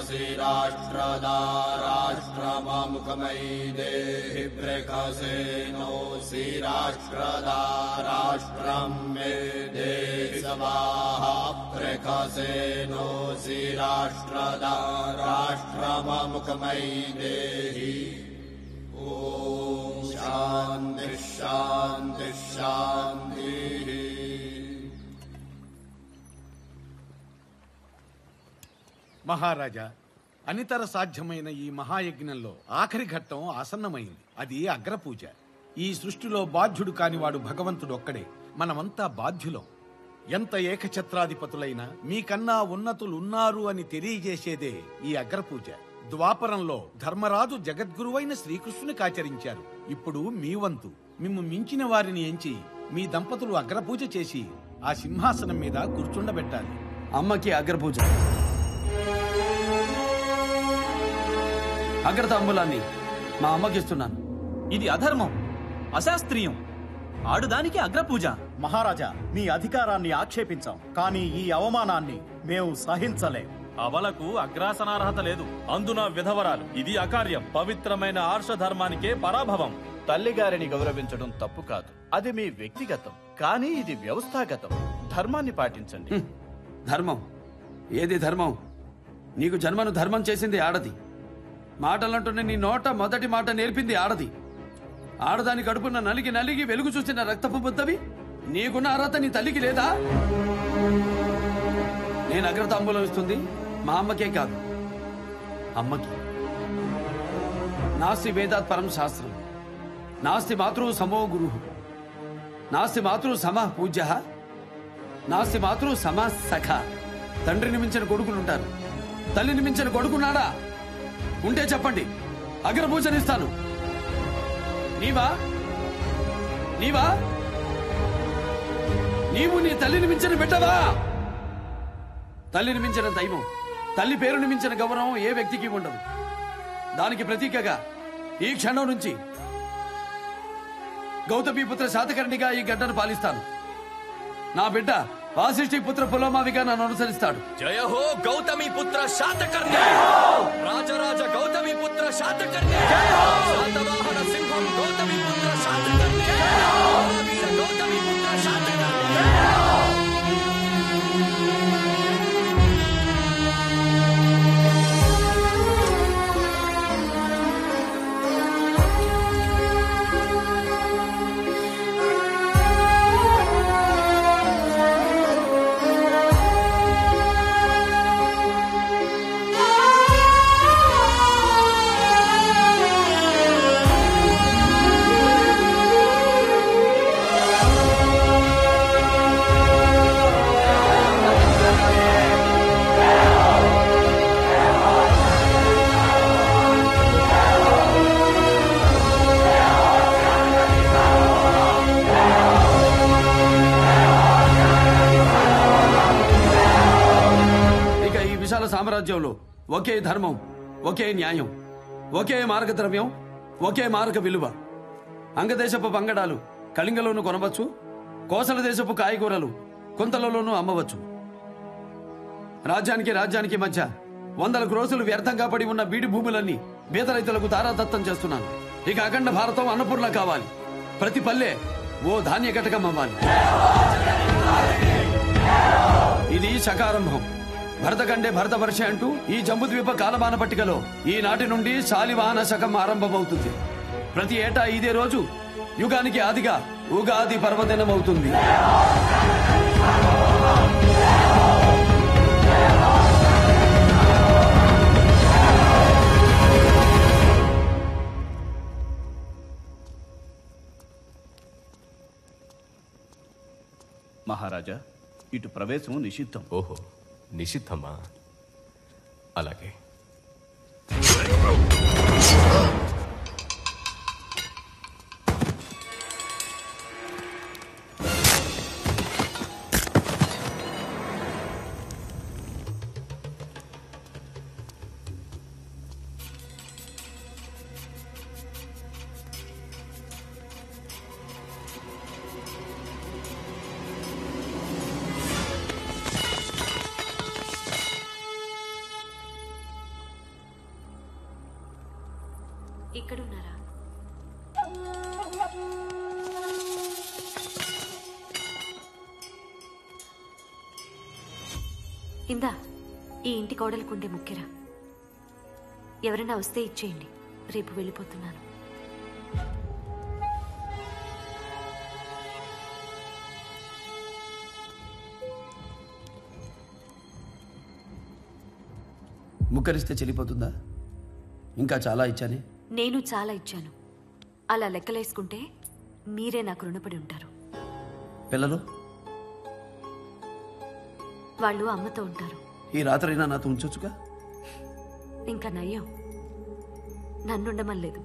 श्रीराष्ट्रदा राष्ट्रममुखमयि देहि प्रकाशेनो श्रीराष्ट्रदा राष्ट्रं मे देहि स्वाहा प्रकाशेनो श्रीराष्ट्रदा राष्ट्रममुखमयि देहि। ओम शांति शांति शांति। మహారాజా, అనితర సాధ్యమైన ఈ మహాయజ్ఞంలో ఆఖరి ఘట్టం ఆసన్నమైంది. అది అగ్రపూజ. ఈ సృష్టిలో బాధ్యుడు కానివాడు భగవంతుడు ఒక్కడే. మనమంతా బాధ్యులం. ఎంత ఏకఛత్రాధిపతులైనా మీకన్నా ఉన్నతులున్నారు అని తెలియజేసేదే ఈ అగ్రపూజ. ద్వాపరంలో ధర్మరాజు జగద్గురువైన శ్రీకృష్ణునికి ఆచరించారు. ఇప్పుడు మీ వంతు. మిమ్ము మించిన వారిని ఎంచి మీ దంపతులు అగ్రపూజ చేసి ఆ సింహాసనం మీద కూర్చుండబెట్టాలి. అమ్మకి అగ్రపూజ. అగ్రతాంబూలాన్ని మా అమ్మకిస్తున్నాను. ఇది అధర్మం, అశాస్త్రీయం. ఆడుదానికి అగ్రపూజ. మహారాజా, మీ అధికారాన్ని ఆక్షేపించాం, కానీ ఈ అవమానాన్ని మేము సహించలేం. అవలకు అగ్రాసనార్హత లేదు, అందున విధవరాలు. ఇది అకార్యం. పవిత్రమైన ఆర్షధర్మానికే పరాభవం. తల్లిగారిని గౌరవించడం తప్పు కాదు, అది మీ వ్యక్తిగతం. కానీ ఇది వ్యవస్థాగతం. ధర్మాన్ని పాటించండి. ధర్మం? ఏది ధర్మం? నీకు జన్మను ధర్మం చేసింది ఆడది. మాటలంటూనే నీ నోట మొదటి మాట నేర్పింది ఆడది. ఆడదాని కడుపున నలిగి నలిగి వెలుగు చూసిన రక్తపు బుద్ధవి నీకున్న అర్హత నీ తల్లికి లేదా? నేను అగ్రతాంబూలం ఇస్తుంది మా అమ్మకే కాదు, అమ్మకి. నాస్తి వేదాత్ పరం శాస్త్రం, నాస్తి మాతృ సమో గురు, నాస్తి మాతృ సమః పూజ్య, నాస్తి మాతృ సమః సఖ. తండ్రిని మించిన కొడుకులుంటారు, తల్లిని మించిన కొడుకున్నాడా? ఉంటే చెప్పండి, అగ్రపూజనిస్తాను. నీవా నీవా నీవు నీ తల్లిని మించిన బిడ్డవా? తల్లిని మించిన దైవం, తల్లి పేరుని మించిన గౌరవం ఏ వ్యక్తికి ఉండదు. దానికి ప్రతీకగా ఈ క్షణం నుంచి గౌతమీపుత్ర శాతకర్ణిగా ఈ గడ్డను పాలిస్తాను. నా బిడ్డ వాసిష్ఠి పుత్ర పులోమావిగా నన్ను అనుసరిస్తాడు. జయ హో గౌతమీపుత్ర శాతకర్ణి, రాజరాజ గౌతమీపుత్ర శాతకర్ణి, శాతవాహన సింహం గౌతమీపుత్ర శాతకర్ణి, వీర గౌతమీపుత్ర శాతకర్ణి. సామ్రాజ్యంలో ఒకే ధర్మం, ఒకే న్యాయం, ఒకే మార్గద్రవ్యం, ఒకే మార్గ విలువ. అంగదేశపు పంగడాలు కళింగలోనూ కొనవచ్చు, కోసల దేశపు కాయగూరలు కుంతలలోనూ అమ్మవచ్చు. రాజ్యానికి మధ్య వందల క్రోసులు వ్యర్థంగా పడి ఉన్న బీడి భూములన్నీ బీద రైతులకు తారాదత్తం చేస్తున్నాను. ఇక అఖండ భారతం అన్నపూర్ణ కావాలి. ప్రతి పల్లె ఓ ధాన్య ఘటకం అవ్వాలి. ఇది శకారంభం. భరతకండే భరతవర్ష అంటూ ఈ జంబుద్వీప కాలమాన పట్టికలో ఈనాటి నుండి శాలివాహన శకం ఆరంభమవుతుంది. ప్రతి ఏటా ఇదే రోజు యుగానికి ఆదిగా ఉగాది పర్వదినం అవుతుంది. మహారాజా, ఇటు ప్రవేశం నిషిద్ధం. ఓహో, నిషిద్ధమా? అలాగే. ఇక్కడున్నారా? ఇందా ఈ ఇంటి కోడలకుండే ముఖ్యరా. ఎవరైనా వస్తే ఇచ్చేయండి, రేపు వెళ్ళిపోతున్నాను. ముక్కరిస్తే చెల్లిపోతుందా? ఇంకా చాలా ఇచ్చానే. నేను చాలా ఇచ్చాను. అలా లెక్కలేసుకుంటే మీరే నాకు రుణపడి ఉంటారు. పిల్లలు వాళ్ళు అమ్మతో ఉంటారు. ఈ రాత్రైనా నాతో ఉంచొచ్చుగా. ఇంకా నయ్యం, నన్నుండమనలేదు.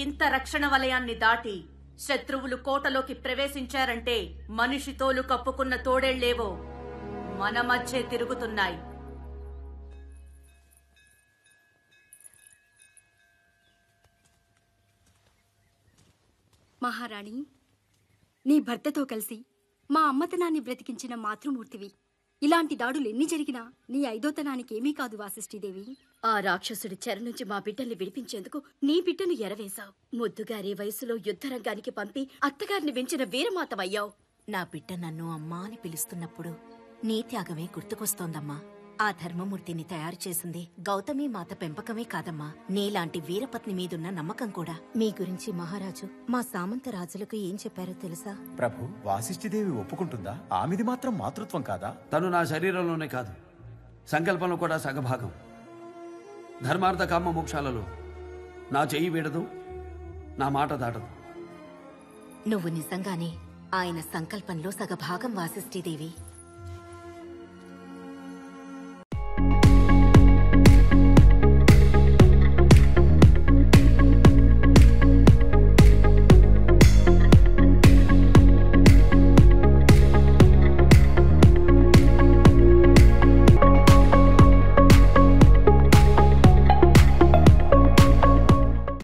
ఇంత రక్షణ వలయాన్ని దాటి శత్రువులు కోటలోకి ప్రవేశించారంటే మనిషి తోలు కప్పుకున్న తోడేళ్లేవో మన మధ్య తిరుగుతున్నాయి. మహారాణి, నీ భర్తతో కలిసి మా అమ్మతనాన్ని బ్రతికించిన మాతృమూర్తివి. ఇలాంటి దాడులు ఎన్ని జరిగినా నీ ఐదోతనానికి ఏమీ కాదు వాసిష్ఠీదేవి. ఆ రాక్షసుడి చెర నుంచి మా బిడ్డల్ని విడిపించేందుకు నీ బిడ్డను ఎరవేశావు. ముద్దుగారి వయసులో యుద్ధరంగానికి పంపి అత్తగారిని పెంచిన వీరమాతవయ్యావు. నా బిడ్డ నన్ను అమ్మా అని పిలుస్తున్నప్పుడు నీ త్యాగమే గుర్తుకొస్తోందమ్మా. ఆ ధర్మమూర్తిని తయారు చేసింది గౌతమి మాత పెంపకమే కాదమ్మా, నీలాంటి వీరపత్ని మీదున్న నమ్మకం కూడా. మీ గురించి మహారాజు మా సామంత రాజులకు ఏం చెప్పారో తెలుసా? ప్రభు, వాసిష్ఠిదేవి ఒప్పుకుంటుందా? ఆమెది మాత్రం మాతృత్వం కాదా? తను నా శరీరంలోనే కాదు, సంకల్పంలో కూడా సగభాగం. ధర్మార్థ కామ మోక్షాలలో నా చెయ్యి వీడదు, నా మాట దాటదు. నువ్వు నిజంగానే ఆయన సంకల్పంలో సగభాగం వాసిష్ఠీదేవి.